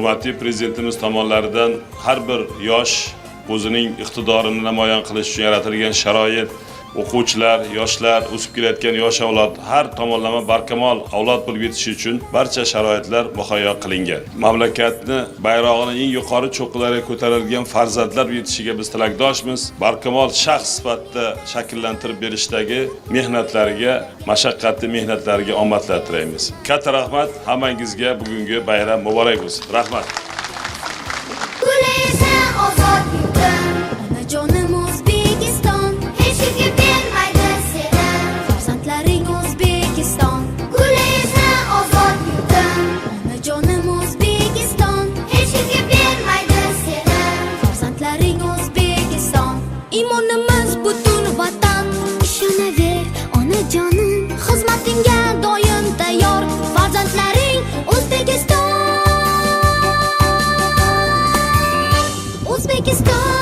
hurmatli prezidentimiz tomonidan har bir yosh o'zining iqtidorini namoyon qilish uchun yaratilgan sharoit, o'quvchilar, yoshlar, o'sib kelayotgan yosh avlod har tomonlama barkamol avlod bo'lib yetishi uchun barcha sharoitlar muhayyo qilingan. Mamlakatni bayrog'ini eng yuqori cho'qqilarga ko'tarilgan farzandlar yetishiga biz tilakdoshmiz. Barkamol shaxs sifatida shakllantirib berishdagi mehnatlariga, mashaqqatli mehnatlariga omadlar tilaymiz. Katta rahmat hammangizga, bugungi bayram muborak bo'lsin. Rahmat. Onajonim O'zbekiston, hech kimga bermaydi seni. Farzandlaring O'zbekiston, Guleza ozod yurtim. Onajonim O'zbekiston, hech kimga bermaydi seni. Farzandlaring O'zbekiston, iymonimiz butun vatan. Ishonaver onajonim, xizmatingga doim tayyor. Farzandlaring O'zbekiston, O'zbekiston.